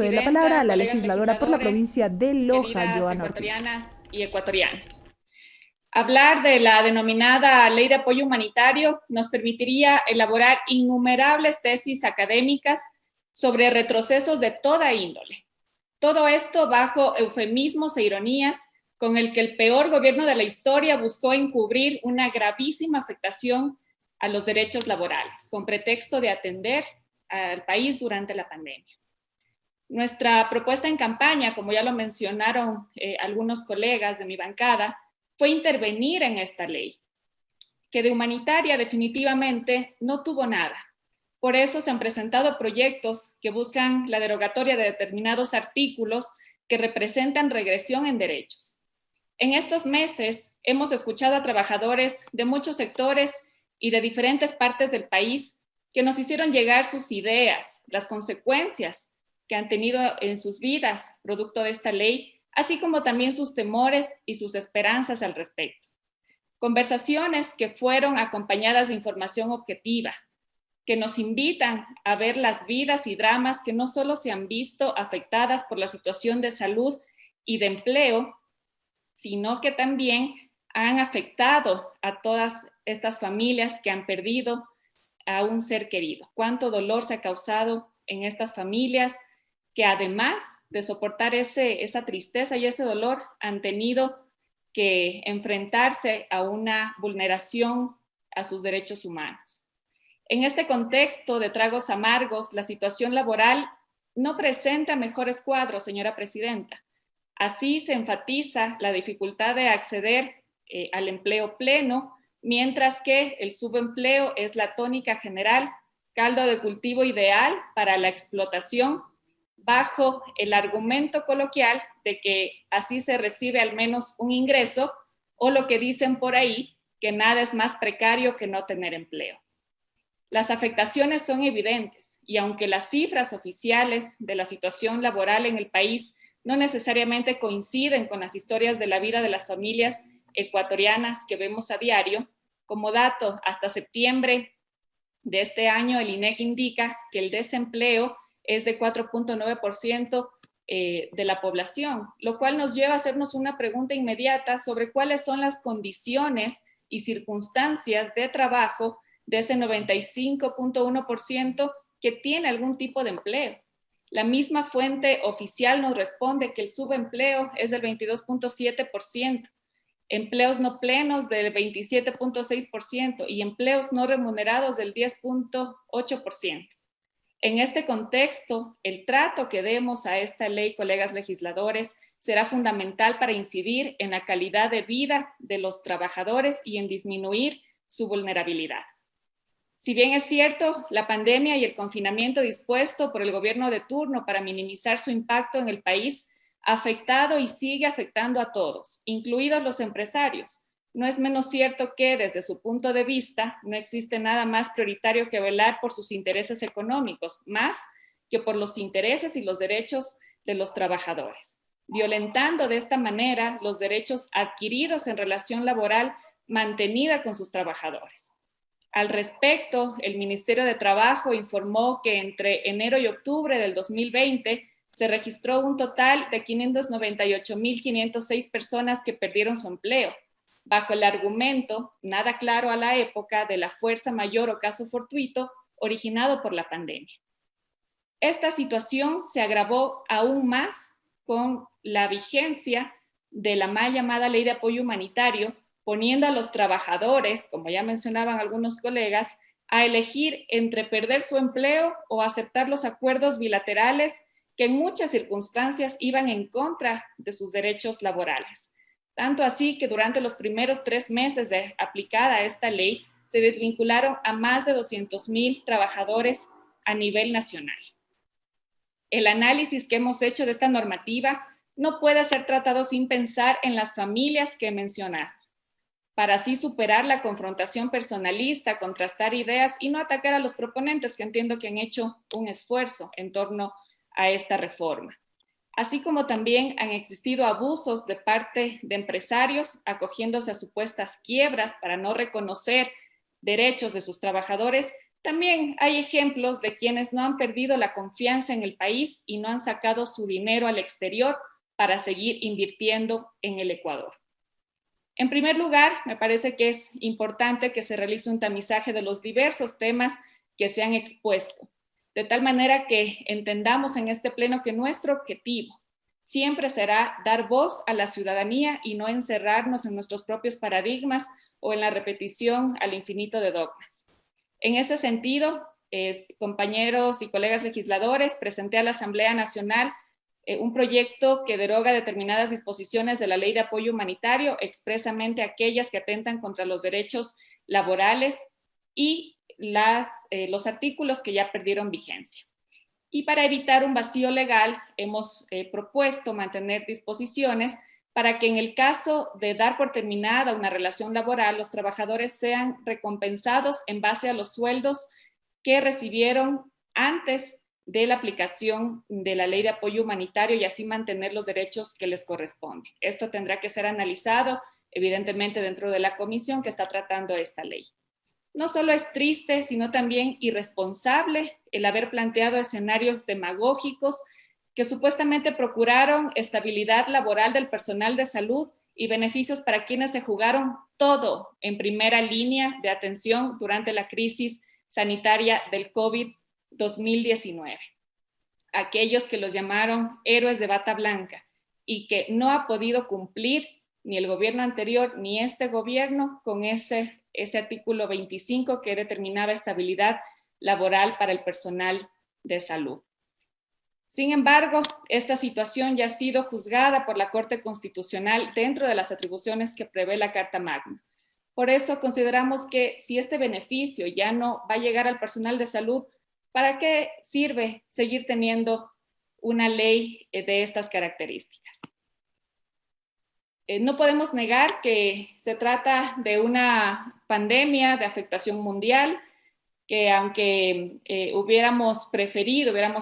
De la palabra Presidenta, a la colegas legisladora por la legisladores, provincia de Loja, queridas Joana Ortiz. ecuatorianas y ecuatorianos. Hablar de la denominada Ley de Apoyo Humanitario nos permitiría elaborar innumerables tesis académicas sobre retrocesos de toda índole. Todo esto bajo eufemismos e ironías con el que el peor gobierno de la historia buscó encubrir una gravísima afectación a los derechos laborales, con pretexto de atender al país durante la pandemia. Nuestra propuesta en campaña, como ya lo mencionaron algunos colegas de mi bancada, fue intervenir en esta ley, que de humanitaria definitivamente no tuvo nada. Por eso se han presentado proyectos que buscan la derogatoria de determinados artículos que representan regresión en derechos. En estos meses hemos escuchado a trabajadores de muchos sectores y de diferentes partes del país que nos hicieron llegar sus ideas, las consecuencias que han tenido en sus vidas producto de esta ley, así como también sus temores y sus esperanzas al respecto. Conversaciones que fueron acompañadas de información objetiva, que nos invitan a ver las vidas y dramas que no solo se han visto afectadas por la situación de salud y de empleo, sino que también han afectado a todas estas familias que han perdido a un ser querido. Cuánto dolor se ha causado en estas familias que además de soportar esa tristeza y ese dolor han tenido que enfrentarse a una vulneración a sus derechos humanos. En este contexto de tragos amargos, la situación laboral no presenta mejores cuadros, señora presidenta. Así se enfatiza la dificultad de acceder al empleo pleno, mientras que el subempleo es la tónica general, caldo de cultivo ideal para la explotación, bajo el argumento coloquial de que así se recibe al menos un ingreso, o lo que dicen por ahí, que nada es más precario que no tener empleo. Las afectaciones son evidentes y aunque las cifras oficiales de la situación laboral en el país no necesariamente coinciden con las historias de la vida de las familias ecuatorianas que vemos a diario, como dato, hasta septiembre de este año el INEC indica que el desempleo es de 4.9% de la población, lo cual nos lleva a hacernos una pregunta inmediata sobre cuáles son las condiciones y circunstancias de trabajo de ese 95.1% que tiene algún tipo de empleo. La misma fuente oficial nos responde que el subempleo es del 22.7%, empleos no plenos del 27.6% y empleos no remunerados del 10.8%. En este contexto, el trato que demos a esta ley, colegas legisladores, será fundamental para incidir en la calidad de vida de los trabajadores y en disminuir su vulnerabilidad. Si bien es cierto, la pandemia y el confinamiento dispuesto por el gobierno de turno para minimizar su impacto en el país ha afectado y sigue afectando a todos, incluidos los empresarios. No es menos cierto que, desde su punto de vista, no existe nada más prioritario que velar por sus intereses económicos, más que por los intereses y los derechos de los trabajadores, violentando de esta manera los derechos adquiridos en relación laboral mantenida con sus trabajadores. Al respecto, el Ministerio de Trabajo informó que entre enero y octubre del 2020 se registró un total de 598.506 personas que perdieron su empleo, bajo el argumento, nada claro a la época, de la fuerza mayor o caso fortuito originado por la pandemia. Esta situación se agravó aún más con la vigencia de la mal llamada Ley de Apoyo Humanitario, poniendo a los trabajadores, como ya mencionaban algunos colegas, a elegir entre perder su empleo o aceptar los acuerdos bilaterales que en muchas circunstancias iban en contra de sus derechos laborales. Tanto así que durante los primeros 3 meses de aplicada esta ley, se desvincularon a más de 200,000 trabajadores a nivel nacional. El análisis que hemos hecho de esta normativa no puede ser tratado sin pensar en las familias que he mencionado, para así superar la confrontación personalista, contrastar ideas y no atacar a los proponentes, que entiendo que han hecho un esfuerzo en torno a esta reforma. Así como también han existido abusos de parte de empresarios acogiéndose a supuestas quiebras para no reconocer derechos de sus trabajadores, También hay ejemplos de quienes no han perdido la confianza en el país y no han sacado su dinero al exterior para seguir invirtiendo en el Ecuador. En primer lugar, me parece que es importante que se realice un tamizaje de los diversos temas que se han expuesto, de tal manera que entendamos en este pleno que nuestro objetivo siempre será dar voz a la ciudadanía y no encerrarnos en nuestros propios paradigmas o en la repetición al infinito de dogmas. En ese sentido, compañeros y colegas legisladores, presenté a la Asamblea Nacional un proyecto que deroga determinadas disposiciones de la Ley de Apoyo Humanitario, expresamente aquellas que atentan contra los derechos laborales y los artículos que ya perdieron vigencia. Y para evitar un vacío legal, hemos propuesto mantener disposiciones para que en el caso de dar por terminada una relación laboral, los trabajadores sean recompensados en base a los sueldos que recibieron antes de la aplicación de la Ley de Apoyo Humanitario y así mantener los derechos que les corresponden. Esto tendrá que ser analizado, evidentemente, dentro de la comisión que está tratando esta ley. No solo es triste, sino también irresponsable el haber planteado escenarios demagógicos que supuestamente procuraron estabilidad laboral del personal de salud y beneficios para quienes se jugaron todo en primera línea de atención durante la crisis sanitaria del COVID-2019. Aquellos que los llamaron héroes de bata blanca y que no ha podido cumplir ni el gobierno anterior ni este gobierno con ese artículo 25 que determinaba estabilidad laboral para el personal de salud. Sin embargo, esta situación ya ha sido juzgada por la Corte Constitucional dentro de las atribuciones que prevé la Carta Magna. Por eso consideramos que si este beneficio ya no va a llegar al personal de salud, ¿para qué sirve seguir teniendo una ley de estas características? No podemos negar que se trata de una pandemia de afectación mundial, que aunque hubiéramos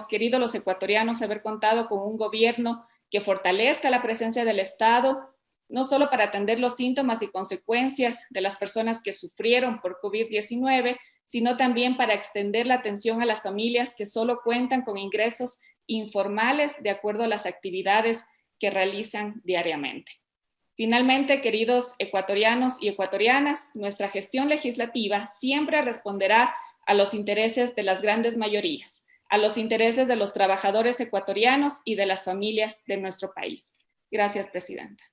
querido los ecuatorianos haber contado con un gobierno que fortalezca la presencia del Estado, no solo para atender los síntomas y consecuencias de las personas que sufrieron por COVID-19, sino también para extender la atención a las familias que solo cuentan con ingresos informales de acuerdo a las actividades que realizan diariamente. Finalmente, queridos ecuatorianos y ecuatorianas, nuestra gestión legislativa siempre responderá a los intereses de las grandes mayorías, a los intereses de los trabajadores ecuatorianos y de las familias de nuestro país. Gracias, Presidenta.